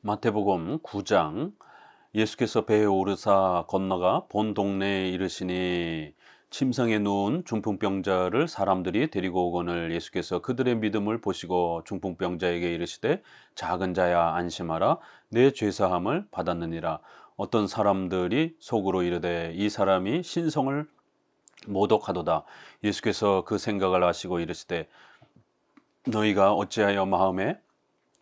마태복음 9장. 예수께서 배에 오르사 건너가 본 동네에 이르시니 침상에 누운 중풍병자를 사람들이 데리고 오거늘 예수께서 그들의 믿음을 보시고 중풍병자에게 이르시되 작은 자야 안심하라 내 죄사함을 받았느니라. 어떤 사람들이 속으로 이르되 이 사람이 신성을 모독하도다. 예수께서 그 생각을 아시고 이르시되 너희가 어찌하여 마음에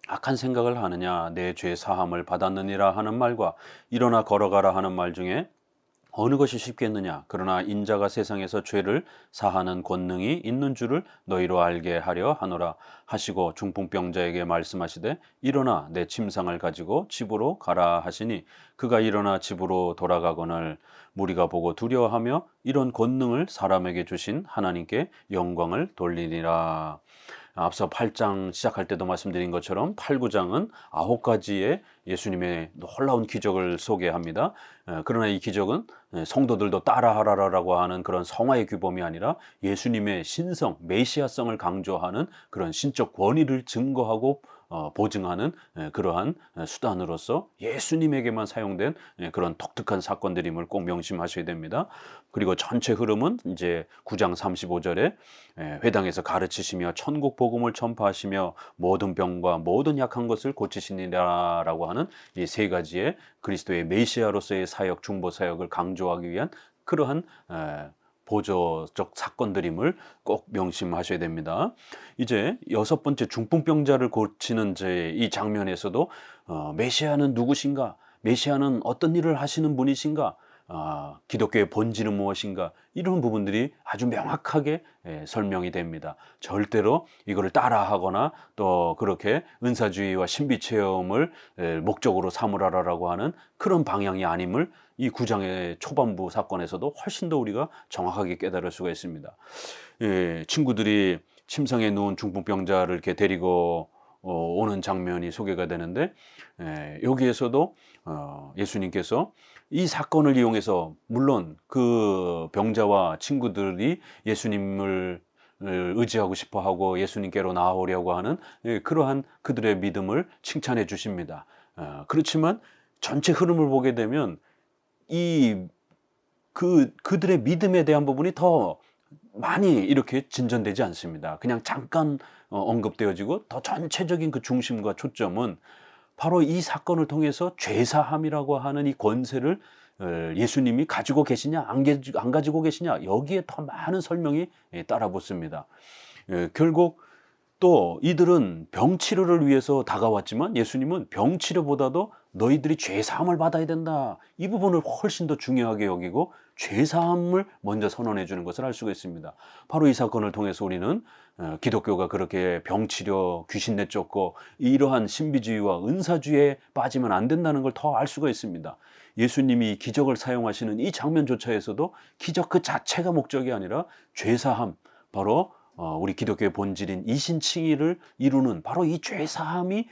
악한 생각을 하느냐. 내 죄 사함을 받았느니라 하는 말과 일어나 걸어가라 하는 말 중에 어느 것이 쉽겠느냐. 그러나 인자가 세상에서 죄를 사하는 권능이 있는 줄을 너희로 알게 하려 하노라 하시고 중풍병자에게 말씀하시되 일어나 내 침상을 가지고 집으로 가라 하시니 그가 일어나 집으로 돌아가거늘 무리가 보고 두려워하며 이런 권능을 사람에게 주신 하나님께 영광을 돌리니라. 앞서 8장 시작할 때도 말씀드린 것처럼 8, 9장은 9가지의 예수님의 놀라운 기적을 소개합니다. 그러나 이 기적은 성도들도 따라하라라고 하는 그런 성화의 규범이 아니라 예수님의 신성, 메시아성을 강조하는 그런 신적 권위를 증거하고 보증하는 그러한 수단으로서 예수님에게만 사용된 그런 독특한 사건들임을 꼭 명심하셔야 됩니다. 그리고 전체 흐름은 이제 9장 35절에 회당에서 가르치시며 천국 복음을 전파하시며 모든 병과 모든 약한 것을 고치시니라라고 하는 이 세 가지의 그리스도의 메시아로서의 사역, 중보 사역을 강조하기 위한 그러한 보조적 사건들임을 꼭 명심하셔야 됩니다. 이제 6번째 중풍병자를 고치는 이 장면에서도 메시아는 누구신가? 메시아는 어떤 일을 하시는 분이신가? 기독교의 본질은 무엇인가? 이런 부분들이 아주 명확하게 설명이 됩니다. 절대로 이거를 따라하거나 또 그렇게 은사주의와 신비체험을 목적으로 삼으라라고 하는 그런 방향이 아님을 이 9장의 초반부 사건에서도 훨씬 더 우리가 정확하게 깨달을 수가 있습니다. 친구들이 침상에 누운 중풍병자를 이렇게 데리고 오는 장면이 소개가 되는데 여기에서도 예수님께서 이 사건을 이용해서 물론 그 병자와 친구들이 예수님을 의지하고 싶어하고 예수님께로 나아오려고 하는 그러한 그들의 믿음을 칭찬해 주십니다. 그렇지만 전체 흐름을 보게 되면 그들의 믿음에 대한 부분이 더 많이 이렇게 진전되지 않습니다. 그냥 잠깐 언급되어지고 더 전체적인 그 중심과 초점은 바로 이 사건을 통해서 죄사함이라고 하는 이 권세를 예수님이 가지고 계시냐 안 가지고 계시냐 여기에 더 많은 설명이 따라 붙습니다. 결국 또 이들은 병치료를 위해서 다가왔지만 예수님은 병치료보다도 너희들이 죄사함을 받아야 된다. 이 부분을 훨씬 더 중요하게 여기고 죄사함을 먼저 선언해 주는 것을 알 수가 있습니다. 바로 이 사건을 통해서 우리는 기독교가 그렇게 병치료, 귀신 내쫓고 이러한 신비주의와 은사주의에 빠지면 안 된다는 걸 더 알 수가 있습니다. 예수님이 기적을 사용하시는 이 장면조차에서도 기적 그 자체가 목적이 아니라 죄사함, 바로 우리 기독교의 본질인 이신칭의를 이루는 바로 이 죄사함이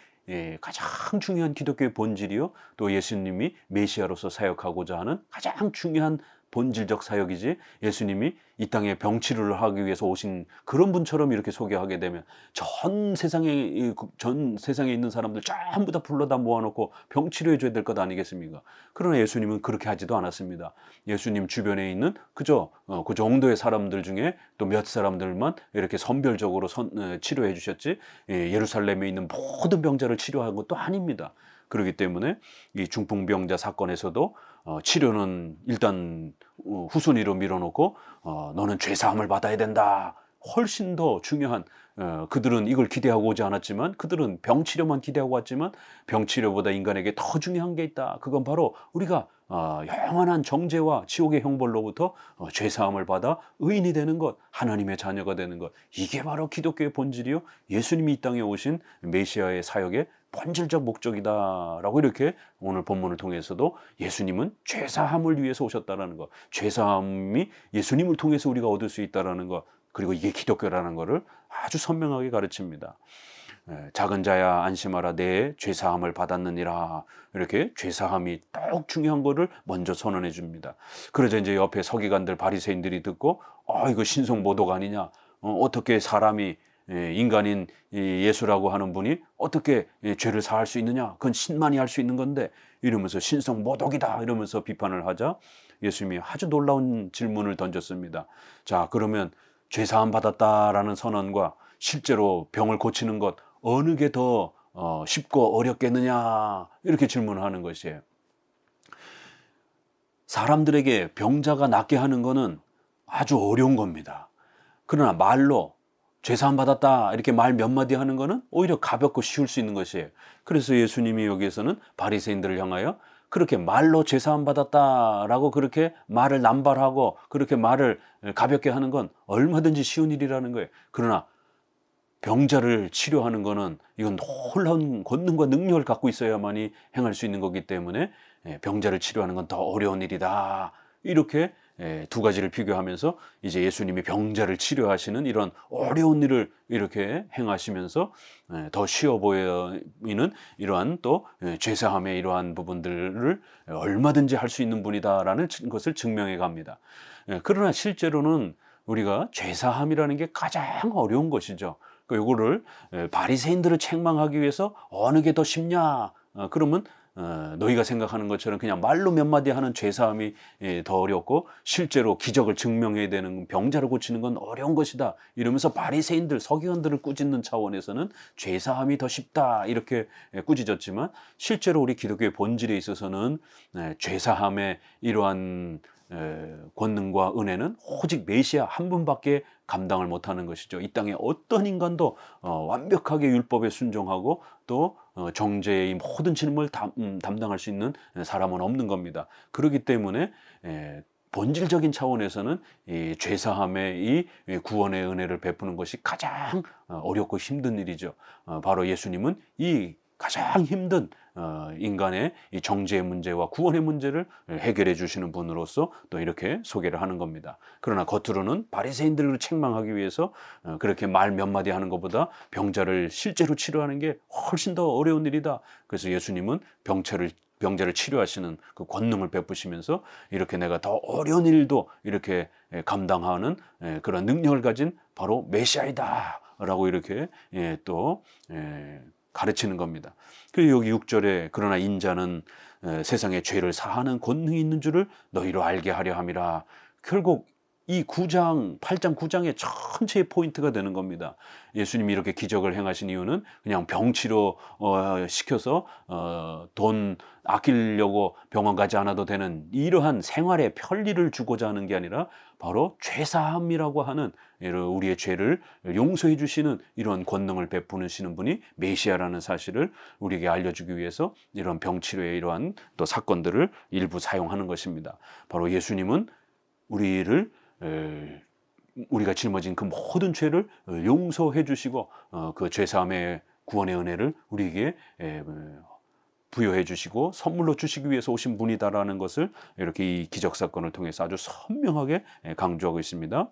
가장 중요한 기독교의 본질이요. 또 예수님이 메시아로서 사역하고자 하는 가장 중요한 본질적 사역이지 예수님이 이 땅에 병치료를 하기 위해서 오신 그런 분처럼 이렇게 소개하게 되면 전 세상에 있는 사람들 전부 다 불러다 모아놓고 병치료해 줘야 될 것 아니겠습니까? 그러나 예수님은 그렇게 하지도 않았습니다. 예수님 주변에 있는 그저 그 정도의 사람들 중에 또 몇 사람들만 이렇게 선별적으로 치료해 주셨지 예루살렘에 있는 모든 병자를 치료한 것도 아닙니다. 그렇기 때문에 이 중풍병자 사건에서도 치료는 일단 후순위로 밀어놓고 너는 죄사함을 받아야 된다. 훨씬 더 중요한 그들은 이걸 기대하고 오지 않았지만 그들은 병치료만 기대하고 왔지만 병치료보다 인간에게 더 중요한 게 있다. 그건 바로 우리가 영원한 정죄와 지옥의 형벌로부터 죄사함을 받아 의인이 되는 것, 하나님의 자녀가 되는 것. 이게 바로 기독교의 본질이요. 예수님이 이 땅에 오신 메시아의 사역의 본질적 목적이다라고 이렇게 오늘 본문을 통해서도 예수님은 죄사함을 위해서 오셨다라는 것, 죄사함이 예수님을 통해서 우리가 얻을 수 있다라는 것, 그리고 이게 기독교라는 것을 아주 선명하게 가르칩니다. 작은 자야 안심하라 내 죄사함을 받았느니라. 이렇게 죄사함이 더욱 중요한 거를 먼저 선언해 줍니다. 그러자 이제 옆에 서기관들 바리새인들이 듣고 이거 신성 모독 아니냐? 어떻게 사람이 인간인 이 예수라고 하는 분이 어떻게 죄를 사할 수 있느냐? 그건 신만이 할 수 있는 건데 이러면서 신성 모독이다 이러면서 비판을 하자 예수님이 아주 놀라운 질문을 던졌습니다. 자, 그러면 죄 사함 받았다라는 선언과 실제로 병을 고치는 것 어느 게 더 쉽고 어렵겠느냐 이렇게 질문하는 것이에요. 사람들에게 병자가 낫게 하는 것은 아주 어려운 겁니다. 그러나 말로 죄사함 받았다 이렇게 말 몇 마디 하는 것은 오히려 가볍고 쉬울 수 있는 것이에요. 그래서 예수님이 여기에서는 바리새인들을 향하여 그렇게 말로 죄사함 받았다라고 그렇게 말을 남발하고 그렇게 말을 가볍게 하는 건 얼마든지 쉬운 일이라는 거예요. 그러나 병자를 치료하는 것은 이건 놀라운 권능과 능력을 갖고 있어야만이 행할 수 있는 거기 때문에 병자를 치료하는 건 더 어려운 일이다. 이렇게 두 가지를 비교하면서 이제 예수님이 병자를 치료하시는 이런 어려운 일을 이렇게 행하시면서 더 쉬워 보이는 이러한 또 죄사함의 이러한 부분들을 얼마든지 할 수 있는 분이다라는 것을 증명해 갑니다. 그러나 실제로는 우리가 죄사함이라는 게 가장 어려운 것이죠. 이거를 바리새인들을 책망하기 위해서 어느 게 더 쉽냐? 그러면 너희가 생각하는 것처럼 그냥 말로 몇 마디 하는 죄사함이 더 어렵고 실제로 기적을 증명해야 되는 병자를 고치는 건 어려운 것이다. 이러면서 바리새인들, 서기관들을 꾸짖는 차원에서는 죄사함이 더 쉽다. 이렇게 꾸짖었지만 실제로 우리 기독교의 본질에 있어서는 죄사함의 이러한 권능과 은혜는 오직 메시아 한 분밖에 감당을 못하는 것이죠. 이 땅에 어떤 인간도 완벽하게 율법에 순종하고 또 정죄의 모든 책임을 담당할 수 있는 사람은 없는 겁니다. 그렇기 때문에 본질적인 차원에서는 이 죄사함의 이 구원의 은혜를 베푸는 것이 가장 어렵고 힘든 일이죠. 바로 예수님은 이 가장 힘든 인간의 이 정죄의 문제와 구원의 문제를 해결해 주시는 분으로서 또 이렇게 소개를 하는 겁니다. 그러나 겉으로는 바리새인들을 책망하기 위해서 그렇게 말 몇 마디 하는 것보다 병자를 실제로 치료하는 게 훨씬 더 어려운 일이다. 그래서 예수님은 병자를 치료하시는 그 권능을 베푸시면서 이렇게 내가 더 어려운 일도 이렇게 감당하는 그런 능력을 가진 바로 메시아이다 라고 이렇게 또 가르치는 겁니다. 그리고 여기 6절에 그러나 인자는 세상의 죄를 사하는 권능이 있는 줄을 너희로 알게 하려 함이라. 결국 이 9장, 8장, 9장의 전체의 포인트가 되는 겁니다. 예수님이 이렇게 기적을 행하신 이유는 그냥 병치료 시켜서 돈 아끼려고 병원 가지 않아도 되는 이러한 생활의 편리를 주고자 하는 게 아니라 바로 죄사함이라고 하는 우리의 죄를 용서해 주시는 이런 권능을 베푸시는 분이 메시아라는 사실을 우리에게 알려주기 위해서 이런 병치료의 이러한 또 사건들을 일부 사용하는 것입니다. 바로 예수님은 우리가 짊어진 그 모든 죄를 용서해 주시고 그 죄사함의 구원의 은혜를 우리에게 부여해 주시고 선물로 주시기 위해서 오신 분이다라는 것을 이렇게 이 기적 사건을 통해서 아주 선명하게 강조하고 있습니다.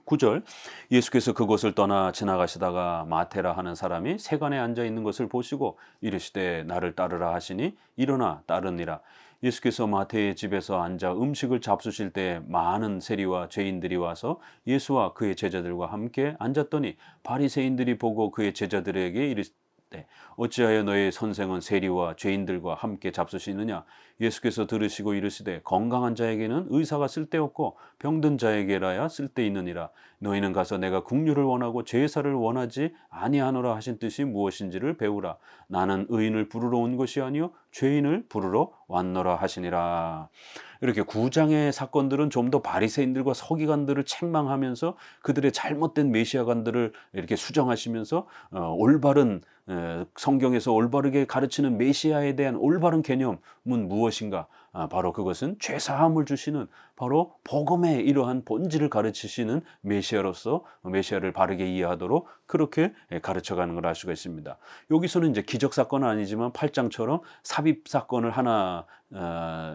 9절 예수께서 그곳을 떠나 지나가시다가 마테라 하는 사람이 세관에 앉아 있는 것을 보시고 이르시되 나를 따르라 하시니 일어나 따르니라. 예수께서 마태의 집에서 앉아 음식을 잡수실 때 많은 세리와 죄인들이 와서 예수와 그의 제자들과 함께 앉았더니 바리새인들이 보고 그의 제자들에게 이르시되 어찌하여 너의 선생은 세리와 죄인들과 함께 잡수시느냐. 예수께서 들으시고 이르시되 건강한 자에게는 의사가 쓸데없고 병든 자에게라야 쓸데있느니라. 너희는 가서 내가 긍휼을 원하고 제사를 원하지 아니하노라 하신 뜻이 무엇인지를 배우라. 나는 의인을 부르러 온 것이 아니요 죄인을 부르러 왔노라 하시니라. 이렇게 9장의 사건들은 좀 더 바리새인들과 서기관들을 책망하면서 그들의 잘못된 메시아관들을 이렇게 수정하시면서 올바른 성경에서 올바르게 가르치는 메시아에 대한 올바른 개념은 무엇인가? 바로 그것은 죄사함을 주시는 바로 복음의 이러한 본질을 가르치시는 메시아로서 메시아를 바르게 이해하도록 그렇게 가르쳐가는 걸 알 수가 있습니다. 여기서는 이제 기적 사건은 아니지만 8장처럼 삽입 사건을 하나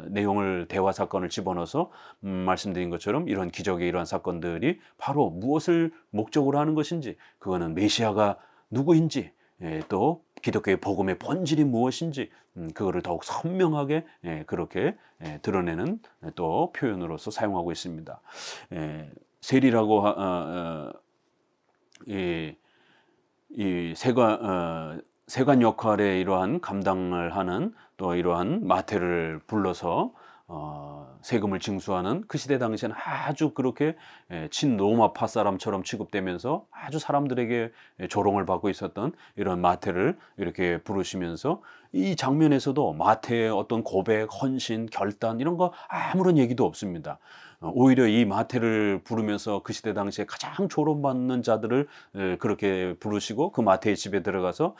내용을 대화 사건을 집어넣어서 말씀드린 것처럼 이런 기적의 이러한 사건들이 바로 무엇을 목적으로 하는 것인지 그거는 메시아가 누구인지 또 기독교의 복음의 본질이 무엇인지 그거를 더욱 선명하게 그렇게 드러내는 또 표현으로서 사용하고 있습니다. 세리라고 이 세관 역할의 이러한 감당을 하는 또 이러한 마태를 불러서 세금을 징수하는 그 시대 당시에는 아주 그렇게 친로마파 사람처럼 취급되면서 아주 사람들에게 조롱을 받고 있었던 이런 마태를 이렇게 부르시면서 이 장면에서도 마태의 어떤 고백, 헌신, 결단 이런 거 아무런 얘기도 없습니다. 오히려 이 마태를 부르면서 그 시대 당시에 가장 조롱받는 자들을 그렇게 부르시고 그 마태의 집에 들어가서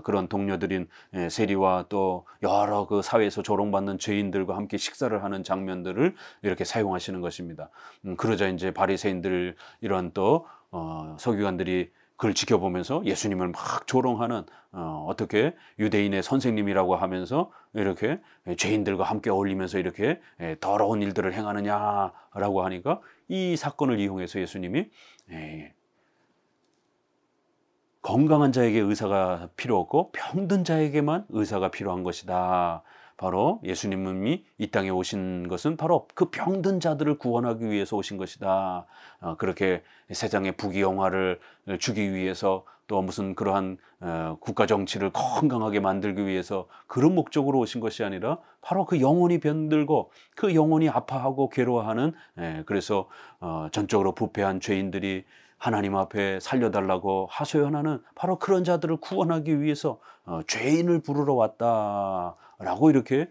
그런 동료들인 세리와 또 여러 그 사회에서 조롱받는 죄인들과 함께 식사를 하는 장면들을 이렇게 사용하시는 것입니다. 그러자 이제 바리새인들 이런 또 서기관들이 그걸 지켜보면서 예수님을 막 조롱하는 어떻게 유대인의 선생님이라고 하면서 이렇게 죄인들과 함께 어울리면서 이렇게 더러운 일들을 행하느냐라고 하니까 이 사건을 이용해서 예수님이 건강한 자에게 의사가 필요 없고 병든 자에게만 의사가 필요한 것이다. 바로 예수님이 이 땅에 오신 것은 바로 그 병든 자들을 구원하기 위해서 오신 것이다. 그렇게 세상의 부귀영화를 주기 위해서 또 무슨 그러한 국가 정치를 건강하게 만들기 위해서 그런 목적으로 오신 것이 아니라 바로 그 영혼이 병들고 그 영혼이 아파하고 괴로워하는 그래서 전적으로 부패한 죄인들이 하나님 앞에 살려달라고 하소연하는 바로 그런 자들을 구원하기 위해서 죄인을 부르러 왔다라고 이렇게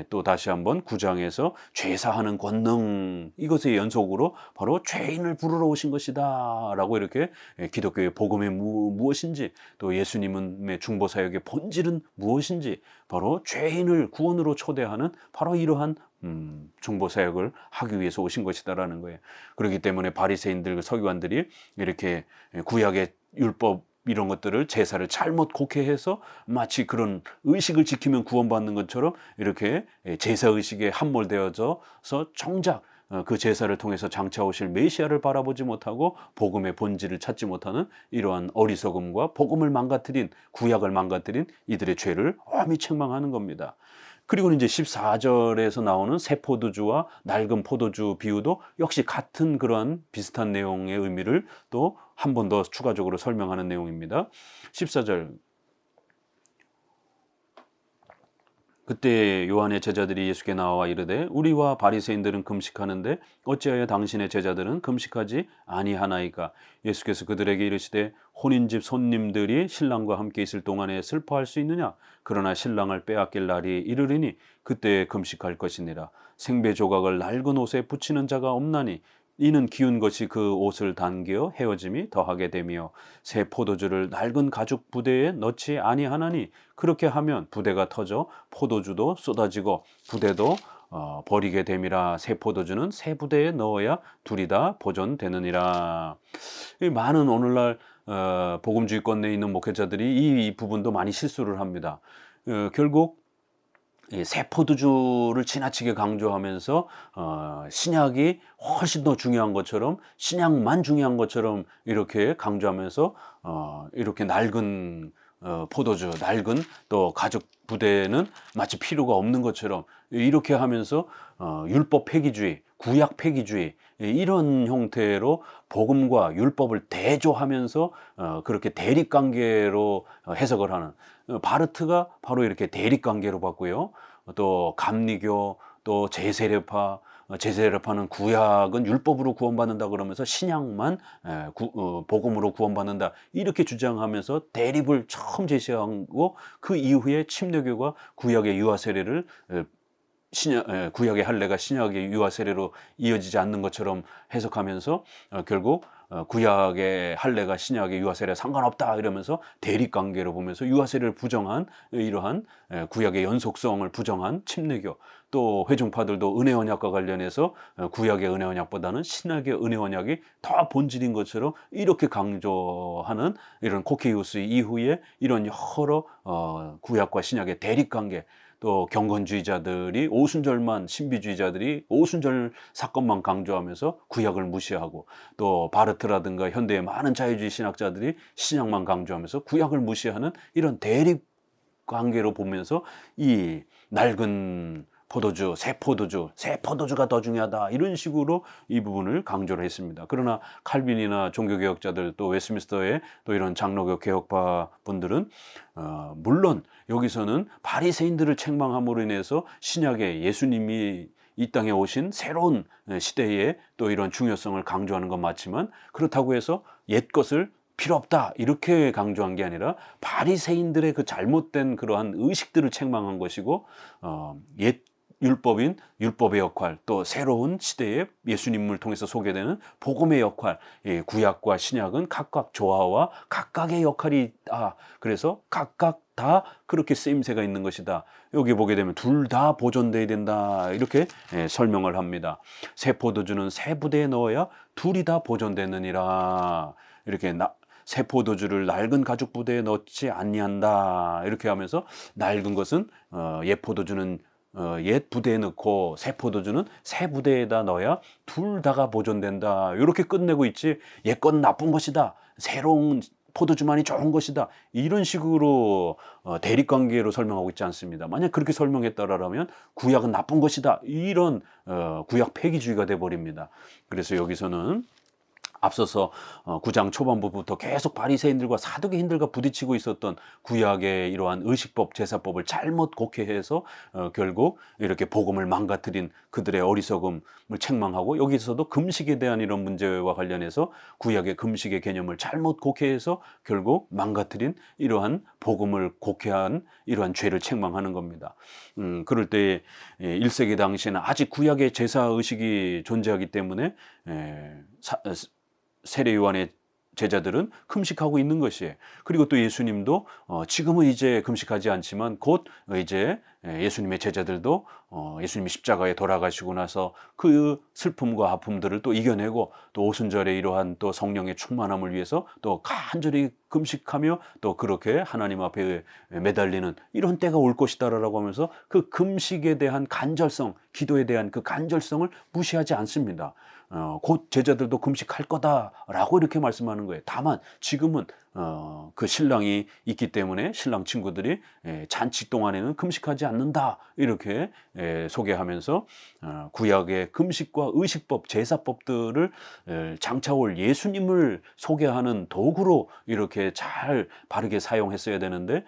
또 다시 한번 9장에서 죄사하는 권능 이것의 연속으로 바로 죄인을 부르러 오신 것이다 라고 이렇게 기독교의 복음이 무엇인지 또 예수님의 중보사역의 본질은 무엇인지 바로 죄인을 구원으로 초대하는 바로 이러한 중보사역을 하기 위해서 오신 것이다라는 거예요. 그렇기 때문에 바리새인들 서기관들이 이렇게 구약의 율법 이런 것들을 제사를 잘못 곡해해서 마치 그런 의식을 지키면 구원받는 것처럼 이렇게 제사의식에 함몰되어져서 정작 그 제사를 통해서 장차 오실 메시아를 바라보지 못하고 복음의 본질을 찾지 못하는 이러한 어리석음과 복음을 망가뜨린 구약을 망가뜨린 이들의 죄를 엄히 책망하는 겁니다. 그리고 이제 14절에서 나오는 새 포도주와 낡은 포도주 비유도 역시 같은 그러한 비슷한 내용의 의미를 또 한 번 더 추가적으로 설명하는 내용입니다. 14절 그때 요한의 제자들이 예수께 나와 이르되 우리와 바리새인들은 금식하는데 어찌하여 당신의 제자들은 금식하지 아니하나이까. 예수께서 그들에게 이르시되 혼인집 손님들이 신랑과 함께 있을 동안에 슬퍼할 수 있느냐. 그러나 신랑을 빼앗길 날이 이르리니 그때에 금식할 것이니라. 생배 조각을 낡은 옷에 붙이는 자가 없나니 이는 기운 것이 그 옷을 당겨 헤어짐이 더하게 되며 새 포도주를 낡은 가죽 부대에 넣지 아니하나니 그렇게 하면 부대가 터져 포도주도 쏟아지고 부대도 버리게 됨이라. 새 포도주는 새 부대에 넣어야 둘이 다 보존되느니라. 많은 오늘날 복음주의권 내에 있는 목회자들이 이 부분도 많이 실수를 합니다. 결국 새 포도주를 지나치게 강조하면서 신약이 훨씬 더 중요한 것처럼 신약만 중요한 것처럼 이렇게 강조하면서 이렇게 낡은 포도주, 낡은 또 가죽 부대는 마치 필요가 없는 것처럼 이렇게 하면서 율법 폐기주의, 구약 폐기주의 이런 형태로 복음과 율법을 대조하면서 그렇게 대립관계로 해석을 하는 바르트가 바로 이렇게 대립관계로 봤고요. 또 감리교, 또 제세례파는 구약은 율법으로 구원받는다 그러면서 신약만 복음으로 구원받는다 이렇게 주장하면서 대립을 처음 제시하고 그 이후에 침례교가 구약의 유아 세례를 구약의 할례가 신약의 유아 세례로 이어지지 않는 것처럼 해석하면서 결국 구약의 할례가 신약의 유아 세례와 상관없다 이러면서 대립관계로 보면서 유아 세례를 부정한 이러한 구약의 연속성을 부정한 침례교, 또 회중파들도 은혜 언약과 관련해서 구약의 은혜 언약보다는 신약의 은혜 언약이 더 본질인 것처럼 이렇게 강조하는 이런 코케이우스 이후에 이런 여러 구약과 신약의 대립관계, 또 경건주의자들이 오순절만 신비주의자들이 오순절 사건만 강조하면서 구약을 무시하고 또 바르트라든가 현대의 많은 자유주의 신학자들이 신약만 강조하면서 구약을 무시하는 이런 대립 관계로 보면서 이 낡은 포도주, 새 포도주가 더 중요하다. 이런 식으로 이 부분을 강조를 했습니다. 그러나 칼빈이나 종교개혁자들 또 웨스트민스터의 또 이런 장로교 개혁파 분들은 물론 여기서는 바리새인들을 책망함으로 인해서 신약의 예수님이 이 땅에 오신 새로운 시대의 또 이런 중요성을 강조하는 건 맞지만 그렇다고 해서 옛 것을 필요 없다 이렇게 강조한 게 아니라 바리새인들의 그 잘못된 그러한 의식들을 책망한 것이고 옛 율법인 율법의 역할 또 새로운 시대에 예수님을 통해서 소개되는 복음의 역할 구약과 신약은 각각 조화와 각각의 역할이 있다. 그래서 각각 다 그렇게 쓰임새가 있는 것이다. 여기 보게 되면 둘 다 보존돼야 된다 이렇게 설명을 합니다. 새 포도주는 새 부대에 넣어야 둘이 다 보존되느니라 이렇게 새 포도주를 낡은 가죽 부대에 넣지 아니한다 이렇게 하면서 낡은 것은 옛 포도주는 옛 부대에 넣고 새 포도주는 새 부대에다 넣어야 둘 다가 보존된다 이렇게 끝내고 있지 옛 건 나쁜 것이다 새로운 포도주만이 좋은 것이다 이런 식으로 대립관계로 설명하고 있지 않습니다. 만약 그렇게 설명했다라면 구약은 나쁜 것이다 이런 구약 폐기주의가 돼버립니다. 그래서 여기서는 앞서서 9장 초반부부터 계속 바리새인들과 사두개인들과 부딪히고 있었던 구약의 이러한 의식법, 제사법을 잘못 곡해해서 결국 이렇게 복음을 망가뜨린 그들의 어리석음을 책망하고 여기서도 금식에 대한 이런 문제와 관련해서 구약의 금식의 개념을 잘못 곡해해서 결국 망가뜨린 이러한 복음을 곡해한 이러한 죄를 책망하는 겁니다. 그럴 때 1세기 당시에는 아직 구약의 제사의식이 존재하기 때문에 세례 요한의 제자들은 금식하고 있는 것이에요. 그리고 또 예수님도 지금은 이제 금식하지 않지만 곧 이제 예수님의 제자들도 예수님이 십자가에 돌아가시고 나서 그 슬픔과 아픔들을 또 이겨내고 또 오순절에 이러한 또 성령의 충만함을 위해서 또 간절히 금식하며 또 그렇게 하나님 앞에 매달리는 이런 때가 올 것이다라고 하면서 그 금식에 대한 간절성, 기도에 대한 그 간절성을 무시하지 않습니다. 곧 제자들도 금식할 거다라고 이렇게 말씀하는 거예요. 다만 지금은 그 신랑이 있기 때문에 신랑 친구들이 잔치 동안에는 금식하지 않는다 이렇게 소개하면서 구약의 금식과 의식법, 제사법들을 장차올 예수님을 소개하는 도구로 이렇게 잘 바르게 사용했어야 되는데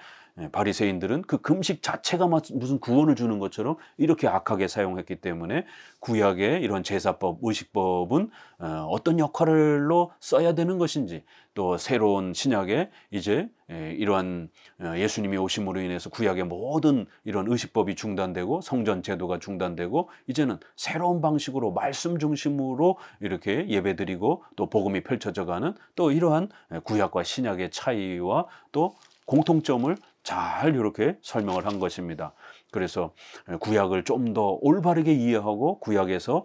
바리새인들은 그 금식 자체가 무슨 구원을 주는 것처럼 이렇게 악하게 사용했기 때문에 구약의 이런 제사법, 의식법은 어떤 역할로 써야 되는 것인지 또 새로운 신약에 이제 이러한 예수님이 오심으로 인해서 구약의 모든 이런 의식법이 중단되고 성전 제도가 중단되고 이제는 새로운 방식으로 말씀 중심으로 이렇게 예배드리고 또 복음이 펼쳐져가는 또 이러한 구약과 신약의 차이와 또 공통점을 잘 이렇게 설명을 한 것입니다. 그래서 구약을 좀 더 올바르게 이해하고 구약에서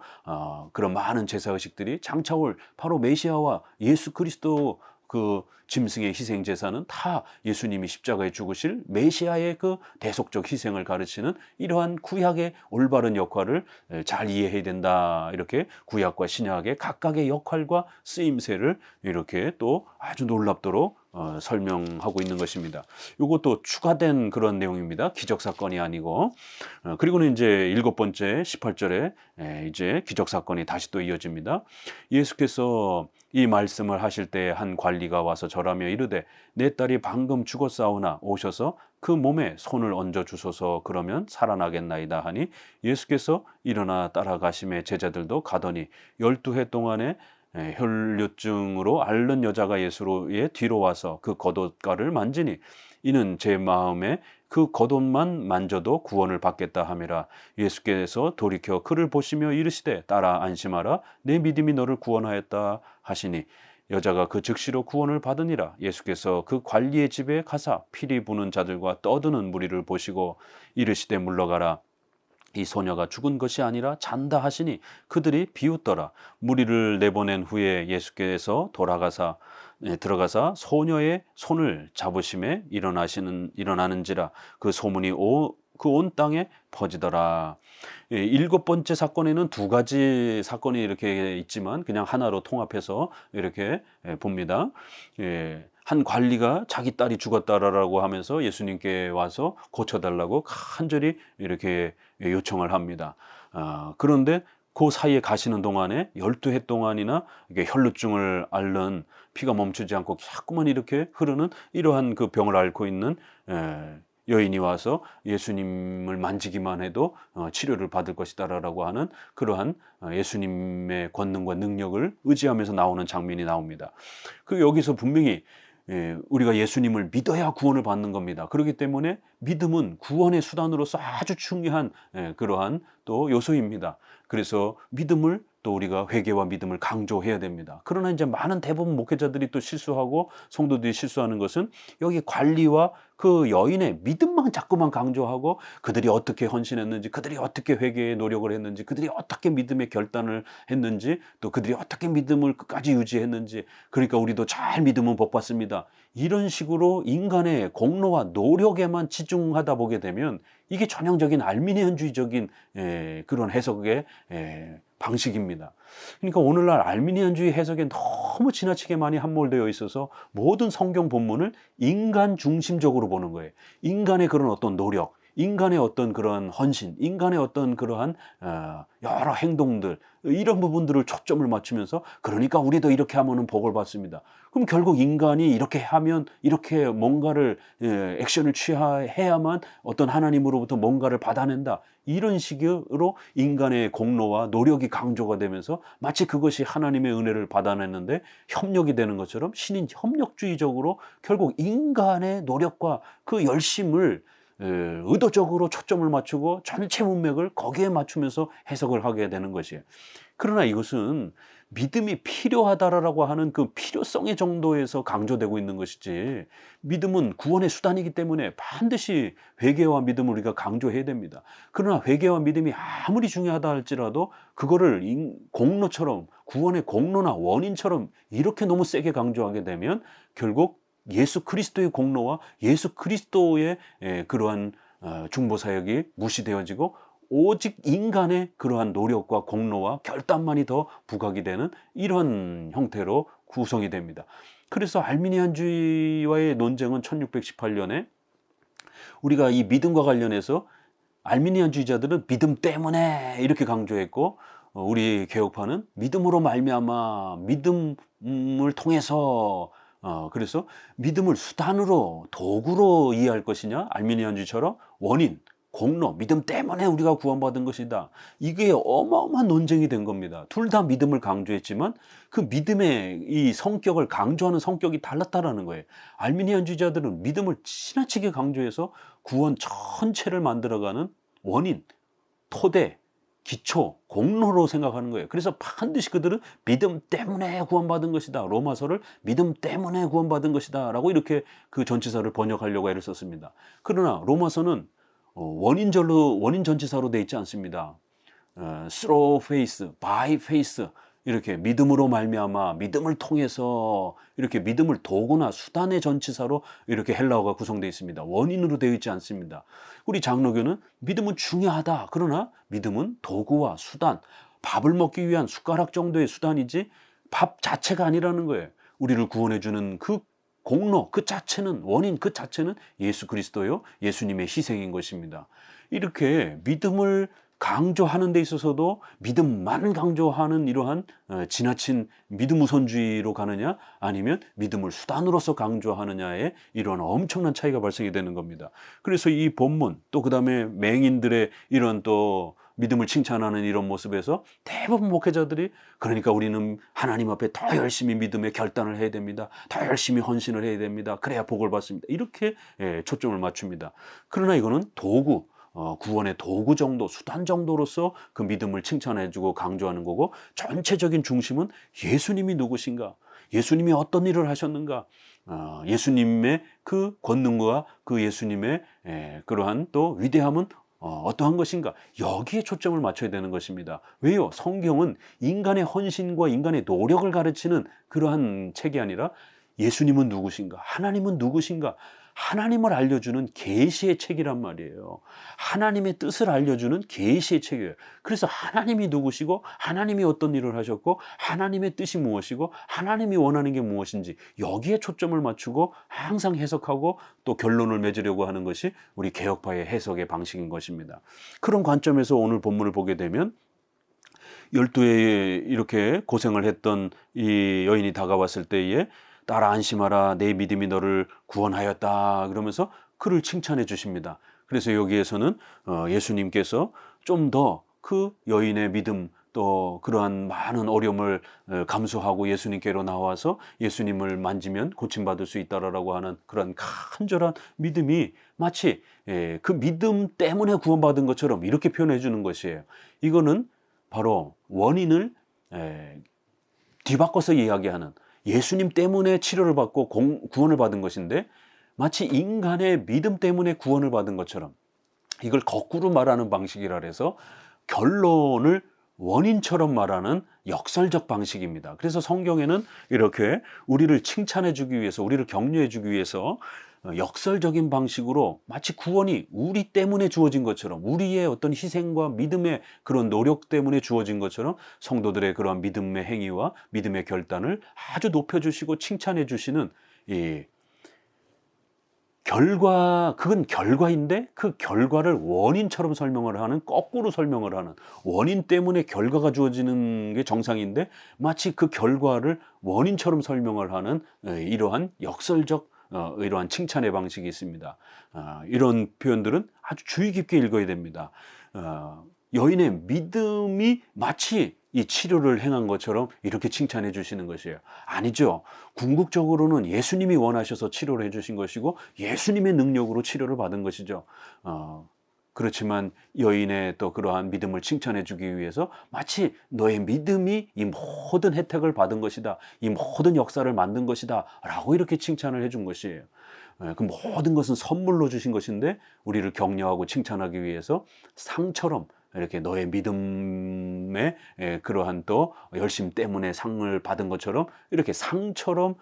그런 많은 제사의식들이 장차올 바로 메시아와 예수 그리스도 그 짐승의 희생 제사는 다 예수님이 십자가에 죽으실 메시아의 그 대속적 희생을 가르치는 이러한 구약의 올바른 역할을 잘 이해해야 된다. 이렇게 구약과 신약의 각각의 역할과 쓰임새를 이렇게 또 아주 놀랍도록 설명하고 있는 것입니다. 이것도 추가된 그런 내용입니다. 기적사건이 아니고. 그리고는 이제 7번째 18절에 이제 기적사건이 다시 또 이어집니다. 예수께서 이 말씀을 하실 때 한 관리가 와서 절하며 이르되 내 딸이 방금 죽었사오나 오셔서 그 몸에 손을 얹어 주소서 그러면 살아나겠나이다 하니 예수께서 일어나 따라가심에 제자들도 가더니 12해 동안에 혈류증으로 앓는 여자가 예수의 뒤로 와서 그 겉옷가를 만지니 이는 제 마음에 그 겉옷만 만져도 구원을 받겠다 하미라. 예수께서 돌이켜 그를 보시며 이르시되 딸아 안심하라 내 믿음이 너를 구원하였다 하시니 여자가 그 즉시로 구원을 받으니라. 예수께서 그 관리의 집에 가사 피리 부는 자들과 떠드는 무리를 보시고 이르시되 물러가라. 이 소녀가 죽은 것이 아니라 잔다 하시니 그들이 비웃더라. 무리를 내보낸 후에 예수께서 들어가사 소녀의 손을 잡으심에 일어나는지라. 그 소문이 그 온 땅에 퍼지더라. 예, 일곱 번째 사건에는 두 가지 사건이 이렇게 있지만 그냥 하나로 통합해서 이렇게 봅니다. 예, 한 관리가 자기 딸이 죽었다라고 하면서 예수님께 와서 고쳐달라고 간절히 이렇게 요청을 합니다. 그런데 그 사이에 가시는 동안에 12해 동안이나 이게 혈루증을 앓는 피가 멈추지 않고 자꾸만 이렇게 흐르는 이러한 그 병을 앓고 있는 여인이 와서 예수님을 만지기만 해도 치료를 받을 것이다라고 하는 그러한 예수님의 권능과 능력을 의지하면서 나오는 장면이 나옵니다. 그 여기서 분명히 우리가 예수님을 믿어야 구원을 받는 겁니다. 그렇기 때문에 믿음은 구원의 수단으로서 아주 중요한 그러한 또 요소입니다. 그래서 믿음을 또 우리가 회개와 믿음을 강조해야 됩니다. 그러나 이제 많은 대부분 목회자들이 또 실수하고 성도들이 실수하는 것은 여기 관리와 그 여인의 믿음만 자꾸만 강조하고 그들이 어떻게 헌신했는지, 그들이 어떻게 회개에 노력을 했는지, 그들이 어떻게 믿음의 결단을 했는지, 또 그들이 어떻게 믿음을 끝까지 유지했는지, 그러니까 우리도 잘 믿으면 복 받습니다. 이런 식으로 인간의 공로와 노력에만 치중하다 보게 되면 이게 전형적인 알미니안주의적인 그런 해석의 방식입니다. 그러니까 오늘날 알미니안주의 해석에 너무 지나치게 많이 함몰되어 있어서 모든 성경 본문을 인간 중심적으로 보는 거예요. 인간의 그런 어떤 노력, 인간의 어떤 그런 헌신, 인간의 어떤 그러한 여러 행동들, 이런 부분들을 초점을 맞추면서 그러니까 우리도 이렇게 하면은 복을 받습니다. 그럼 결국 인간이 이렇게 하면 이렇게 뭔가를 액션을 취해야만 어떤 하나님으로부터 뭔가를 받아낸다. 이런 식으로 인간의 공로와 노력이 강조가 되면서 마치 그것이 하나님의 은혜를 받아내는데 협력이 되는 것처럼 신인 협력주의적으로 결국 인간의 노력과 그 열심을 의도적으로 초점을 맞추고 전체 문맥을 거기에 맞추면서 해석을 하게 되는 것이에요. 그러나 이것은 믿음이 필요하다라고 하는 그 필요성의 정도에서 강조되고 있는 것이지, 믿음은 구원의 수단이기 때문에 반드시 회개와 믿음을 우리가 강조해야 됩니다. 그러나 회개와 믿음이 아무리 중요하다 할지라도 그거를 공로처럼, 구원의 공로나 원인처럼 이렇게 너무 세게 강조하게 되면 결국 예수 그리스도의 공로와 예수 그리스도의 그러한 중보사역이 무시되어지고 오직 인간의 그러한 노력과 공로와 결단만이 더 부각이 되는 이런 형태로 구성이 됩니다. 그래서 알미니안주의와의 논쟁은 1618년에 우리가 이 믿음과 관련해서 알미니안주의자들은 믿음 때문에 이렇게 강조했고, 우리 개혁파는 믿음으로 말미암아, 믿음을 통해서, 그래서 믿음을 수단으로, 도구로 이해할 것이냐, 알미니안주의처럼 원인, 공로, 믿음 때문에 우리가 구원받은 것이다. 이게 어마어마한 논쟁이 된 겁니다. 둘 다 믿음을 강조했지만 그 믿음의 이 성격을 강조하는 성격이 달랐다라는 거예요. 알미니안주의자들은 믿음을 지나치게 강조해서 구원 전체를 만들어가는 원인, 토대, 기초, 공로로 생각하는 거예요. 그래서 반드시 그들은 믿음 때문에 구원받은 것이다. 로마서를 믿음 때문에 구원받은 것이다. 라고 이렇게 그 전치사를 번역하려고 애를 썼습니다. 그러나 로마서는 원인 전치사로 되어 있지 않습니다. through faith, by faith, 이렇게 믿음으로 말미암아, 믿음을 통해서, 이렇게 믿음을 도구나 수단의 전치사로 이렇게 헬라어가 구성되어 있습니다. 원인으로 되어 있지 않습니다. 우리 장로교는 믿음은 중요하다. 그러나 믿음은 도구와 수단, 밥을 먹기 위한 숟가락 정도의 수단이지 밥 자체가 아니라는 거예요. 우리를 구원해주는 그 공로 그 자체는, 원인 그 자체는 예수 그리스도요, 예수님의 희생인 것입니다. 이렇게 믿음을 강조하는 데 있어서도 믿음만 강조하는 이러한 지나친 믿음 우선주의로 가느냐, 아니면 믿음을 수단으로서 강조하느냐의 이런 엄청난 차이가 발생이 되는 겁니다. 그래서 이 본문, 또 그 다음에 맹인들의 이런 또 믿음을 칭찬하는 이런 모습에서 대부분 목회자들이, 그러니까 우리는 하나님 앞에 더 열심히 믿음의 결단을 해야 됩니다. 더 열심히 헌신을 해야 됩니다. 그래야 복을 받습니다. 이렇게 초점을 맞춥니다. 그러나 이거는 도구, 구원의 도구 정도, 수단 정도로서 그 믿음을 칭찬해주고 강조하는 거고, 전체적인 중심은 예수님이 누구신가, 예수님이 어떤 일을 하셨는가, 예수님의 그 권능과 그 예수님의 그러한 또 위대함은 어떠한 것인가, 여기에 초점을 맞춰야 되는 것입니다. 왜요? 성경은 인간의 헌신과 인간의 노력을 가르치는 그러한 책이 아니라 예수님은 누구신가, 하나님은 누구신가, 하나님을 알려주는 계시의 책이란 말이에요. 하나님의 뜻을 알려주는 계시의 책이에요. 그래서 하나님이 누구시고 하나님이 어떤 일을 하셨고 하나님의 뜻이 무엇이고 하나님이 원하는 게 무엇인지 여기에 초점을 맞추고 항상 해석하고 또 결론을 맺으려고 하는 것이 우리 개혁파의 해석의 방식인 것입니다. 그런 관점에서 오늘 본문을 보게 되면 12에 이렇게 고생을 했던 이 여인이 다가왔을 때에 딸아 안심하라 내 믿음이 너를 구원하였다 그러면서 그를 칭찬해 주십니다. 그래서 여기에서는 예수님께서 좀 더 그 여인의 믿음 또 그러한 많은 어려움을 감수하고 예수님께로 나와서 예수님을 만지면 고침받을 수 있다라고 하는 그런 간절한 믿음이 마치 그 믿음 때문에 구원받은 것처럼 이렇게 표현해 주는 것이에요. 이거는 바로 원인을 뒤바꿔서 이야기하는 예수님 때문에 치료를 받고 구원을 받은 것인데 마치 인간의 믿음 때문에 구원을 받은 것처럼 이걸 거꾸로 말하는 방식이라 해서 결론을 원인처럼 말하는 역설적 방식입니다. 그래서 성경에는 이렇게 우리를 칭찬해 주기 위해서 우리를 격려해 주기 위해서 역설적인 방식으로 마치 구원이 우리 때문에 주어진 것처럼 우리의 어떤 희생과 믿음의 그런 노력 때문에 주어진 것처럼 성도들의 그러한 믿음의 행위와 믿음의 결단을 아주 높여주시고 칭찬해 주시는 이 그건 결과인데 그 결과를 원인처럼 설명을 하는 거꾸로 설명을 하는 원인 때문에 결과가 주어지는 게 정상인데 마치 그 결과를 원인처럼 설명을 하는 이러한 역설적 이러한 칭찬의 방식이 있습니다. 이런 표현들은 아주 주의 깊게 읽어야 됩니다. 여인의 믿음이 마치 이 치료를 행한 것처럼 이렇게 칭찬해 주시는 것이에요. 아니죠. 궁극적으로는 예수님이 원하셔서 치료를 해주신 것이고 예수님의 능력으로 치료를 받은 것이죠. 그렇지만 여인의 또 그러한 믿음을 칭찬해 주기 위해서 마치 너의 믿음이 이 모든 혜택을 받은 것이다. 이 모든 역사를 만든 것이다. 라고 이렇게 칭찬을 해준 것이에요. 그 모든 것은 선물로 주신 것인데 우리를 격려하고 칭찬하기 위해서 상처럼 이렇게 너의 믿음의 그러한 또 열심 때문에 상을 받은 것처럼 이렇게 상처럼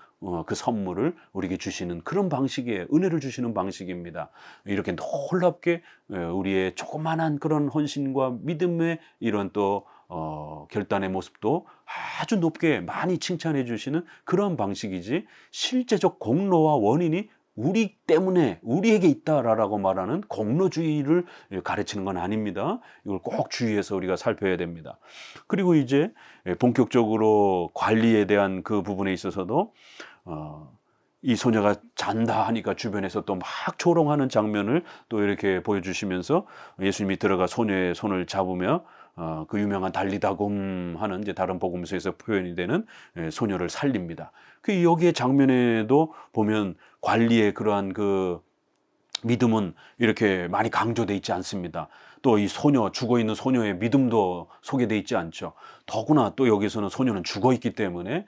그 선물을 우리에게 주시는 그런 방식의 은혜를 주시는 방식입니다. 이렇게 놀랍게 우리의 조그만한 그런 헌신과 믿음의 이런 또 결단의 모습도 아주 높게 많이 칭찬해 주시는 그런 방식이지 실제적 공로와 원인이 우리 때문에 우리에게 있다라고 말하는 공로주의를 가르치는 건 아닙니다. 이걸 꼭 주의해서 우리가 살펴야 됩니다. 그리고 이제 본격적으로 관리에 대한 그 부분에 있어서도 이 소녀가 잔다 하니까 주변에서 또 막 조롱하는 장면을 또 이렇게 보여주시면서 예수님이 들어가 소녀의 손을 잡으며 그 유명한 달리다곰 하는 이제 다른 복음서에서 표현이 되는 소녀를 살립니다. 그 여기에 장면에도 보면 관리의 그러한 그 믿음은 이렇게 많이 강조되어 있지 않습니다. 또 이 소녀, 죽어있는 소녀의 믿음도 소개되어 있지 않죠. 더구나 또 여기서는 소녀는 죽어있기 때문에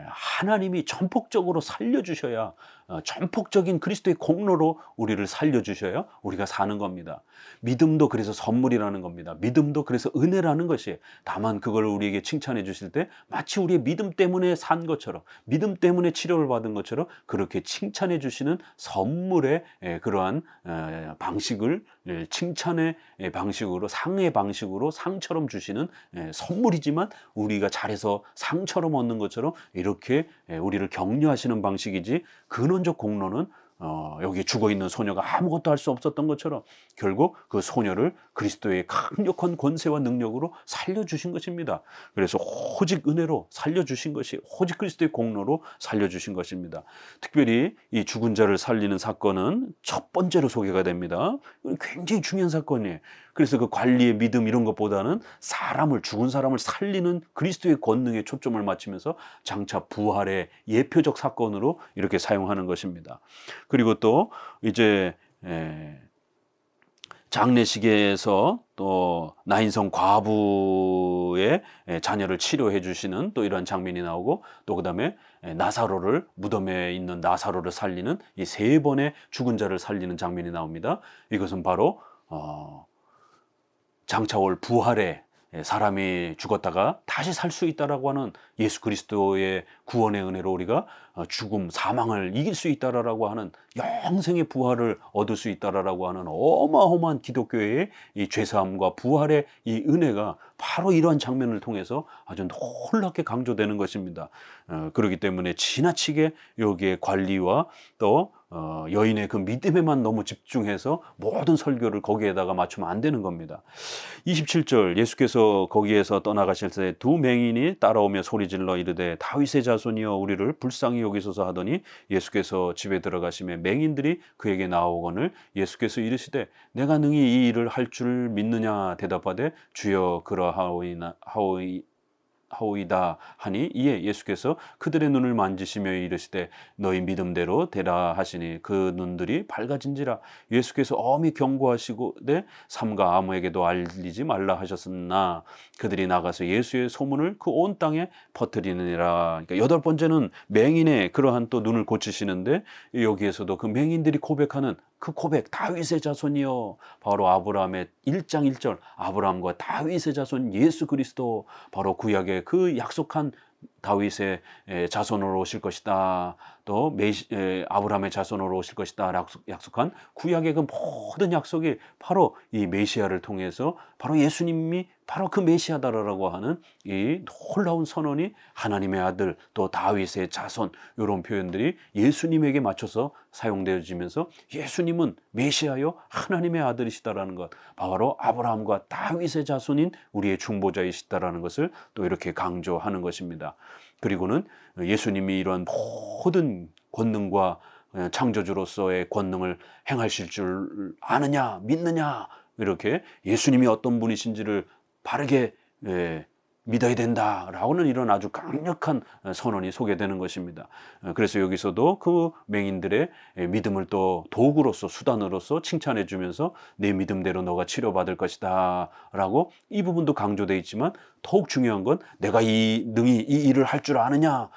하나님이 전폭적으로 살려주셔야 전폭적인 그리스도의 공로로 우리를 살려주셔야 우리가 사는 겁니다. 믿음도 그래서 선물이라는 겁니다. 믿음도 그래서 은혜라는 것이 다만 그걸 우리에게 칭찬해 주실 때 마치 우리의 믿음 때문에 산 것처럼 믿음 때문에 치료를 받은 것처럼 그렇게 칭찬해 주시는 선물의 그러한 방식을 칭찬의 방식으로 상의 방식으로 상처럼 주시는 선물이지만 우리가 잘해서 상처럼 얻는 것처럼 이렇게 우리를 격려하시는 방식이지 근원적 공로는 여기 죽어있는 소녀가 아무것도 할 수 없었던 것처럼 결국 그 소녀를 그리스도의 강력한 권세와 능력으로 살려주신 것입니다. 그래서 오직 은혜로 살려주신 것이 오직 그리스도의 공로로 살려주신 것입니다. 특별히 이 죽은 자를 살리는 사건은 첫 번째로 소개가 됩니다. 굉장히 중요한 사건이에요. 그래서 그 관리의 믿음 이런 것보다는 죽은 사람을 살리는 그리스도의 권능에 초점을 맞추면서 장차 부활의 예표적 사건으로 이렇게 사용하는 것입니다. 그리고 또 이제 장례식에서 또 나인성 과부의 자녀를 치료해 주시는 또 이런 장면이 나오고 또 그다음에 나사로를 무덤에 있는 나사로를 살리는 이 3번의 죽은 자를 살리는 장면이 나옵니다. 이것은 바로 장차 올 부활의 사람이 죽었다가 다시 살 수 있다라고 하는 예수 그리스도의 구원의 은혜로 우리가 죽음, 사망을 이길 수 있다라고 하는 영생의 부활을 얻을 수 있다라고 하는 어마어마한 기독교의 이 죄사함과 부활의 이 은혜가 바로 이러한 장면을 통해서 아주 놀랍게 강조되는 것입니다. 그렇기 때문에 지나치게 여기에 관리와 또 여인의 그 믿음에만 너무 집중해서 모든 설교를 거기에다가 맞추면 안 되는 겁니다. 27절 예수께서 거기에서 떠나가실 때 두 맹인이 따라오며 소리질러 이르되 다윗의 자손이여 우리를 불쌍히 여기소서 하더니 예수께서 집에 들어가시매 맹인들이 그에게 나오거늘 예수께서 이르시되 내가 능히 이 일을 할 줄 믿느냐 대답하되 주여 하오이다 하니 이에 예수께서 그들의 눈을 만지시며 이르시되 너희 믿음대로 되라 하시니 그 눈들이 밝아진지라. 예수께서 엄히 경고하시고 삼가 아무에게도 알리지 말라 하셨으나 그들이 나가서 예수의 소문을 그 온 땅에 퍼뜨리느니라. 그러니까 여덟 번째는 맹인의 그러한 또 눈을 고치시는데 여기에서도 그 맹인들이 고백하는 그 고백, 다윗의 자손이요, 바로 아브라함의 1장 1절 아브라함과 다윗의 자손 예수 그리스도, 바로 구약의 그 약속한 다윗의 자손으로 오실 것이다, 또 아브라함의 자손으로 오실 것이다 약속한 구약의 그 모든 약속이 바로 이 메시아를 통해서 바로 예수님이 바로 그 메시아다라고 하는 이 놀라운 선언이 하나님의 아들 또 다윗의 자손, 이런 표현들이 예수님에게 맞춰서 사용되어지면서 예수님은 메시아요 하나님의 아들이시다라는 것, 바로 아브라함과 다윗의 자손인 우리의 중보자이시다라는 것을 또 이렇게 강조하는 것입니다. 그리고는 예수님이 이러한 모든 권능과 창조주로서의 권능을 행하실 줄 아느냐 믿느냐, 이렇게 예수님이 어떤 분이신지를 바르게 믿어야 된다라고는 이런 아주 강력한 선언이 소개되는 것입니다. 그래서 여기서도 그 맹인들의 믿음을 또 도구로서 수단으로서 칭찬해 주면서 내 믿음대로 너가 치료받을 것이다 라고 이 부분도 강조되어 있지만, 더욱 중요한 건 내가 능히 이 일을 할 줄 아느냐,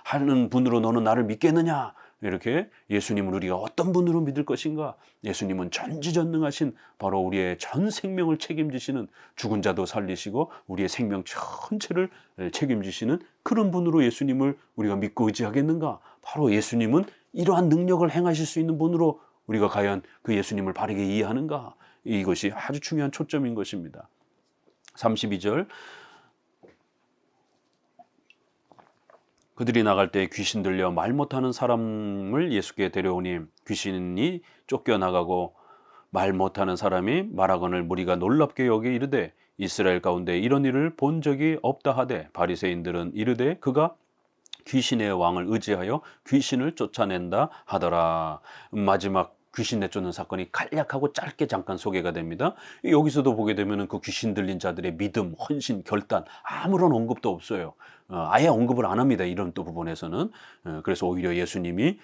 하는 분으로 너는 나를 믿겠느냐, 이렇게 예수님을 우리가 어떤 분으로 믿을 것인가. 예수님은 전지전능하신 바로 우리의 전 생명을 책임지시는, 죽은 자도 살리시고 우리의 생명 전체를 책임지시는 그런 분으로 예수님을 우리가 믿고 의지하겠는가. 바로 예수님은 이러한 능력을 행하실 수 있는 분으로 우리가 과연 그 예수님을 바르게 이해하는가. 이것이 아주 중요한 초점인 것입니다. 32절 그들이 나갈 때 귀신 들려 말 못하는 사람을 예수께 데려오니 귀신이 쫓겨나가고 말 못하는 사람이 말하거늘 무리가 놀랍게 여기 이르되 이스라엘 가운데 이런 일을 본 적이 없다 하되 바리새인들은 이르되 그가 귀신의 왕을 의지하여 귀신을 쫓아낸다 하더라. 마지막 귀신 내쫓는 사건이 간략하고 짧게 잠깐 소개가 됩니다. 여기서도 보게 되면 그 귀신 들린 자들의 믿음, 헌신, 결단 아무런 언급도 없어요. 아예 언급을 안 합니다. 이런 또 부분에서는. 그래서 오히려 예수님이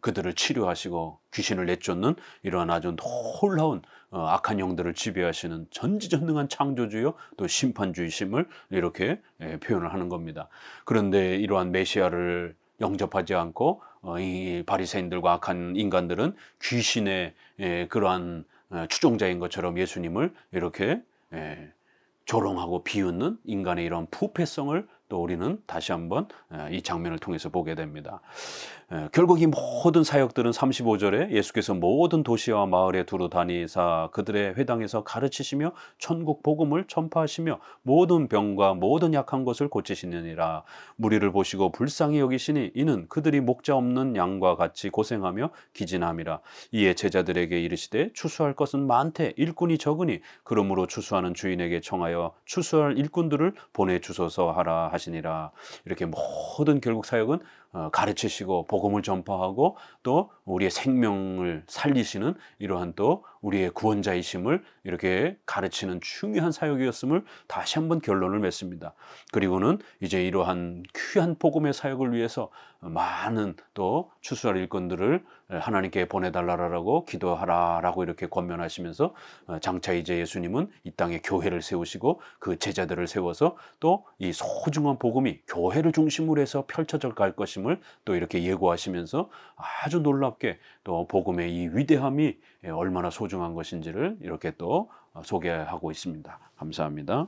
그들을 치료하시고 귀신을 내쫓는 이러한 아주 놀라운 악한 영들을 지배하시는 전지전능한 창조주요 또 심판주이심을 이렇게 표현을 하는 겁니다. 그런데 이러한 메시아를 영접하지 않고 이 바리새인들과 악한 인간들은 귀신의 그러한 추종자인 것처럼 예수님을 이렇게 조롱하고 비웃는 인간의 이런 부패성을 또 우리는 다시 한번 이 장면을 통해서 보게 됩니다. 결국 이 모든 사역들은 35절에 예수께서 모든 도시와 마을에 두루 다니사 그들의 회당에서 가르치시며 천국 복음을 전파하시며 모든 병과 모든 약한 것을 고치시느니라. 무리를 보시고 불쌍히 여기시니 이는 그들이 목자 없는 양과 같이 고생하며 기진함이라. 이에 제자들에게 이르시되 추수할 것은 많되 일꾼이 적으니 그러므로 추수하는 주인에게 청하여 추수할 일꾼들을 보내주소서 하라 하시니라. 이렇게 모든 결국 사역은 가르치시고 복음을 전파하고 또 우리의 생명을 살리시는 이러한 또 우리의 구원자이심을 이렇게 가르치는 중요한 사역이었음을 다시 한번 결론을 맺습니다. 그리고는 이제 이러한 귀한 복음의 사역을 위해서 많은 또 추수할 일꾼들을 하나님께 보내달라고 기도하라라고 이렇게 권면하시면서 장차 이제 예수님은 이 땅에 교회를 세우시고 그 제자들을 세워서 또 이 소중한 복음이 교회를 중심으로 해서 펼쳐져 갈 것임을 또 이렇게 예고하시면서 아주 놀랍게 또 복음의 이 위대함이 얼마나 소중한 것인지를 이렇게 또 소개하고 있습니다. 감사합니다.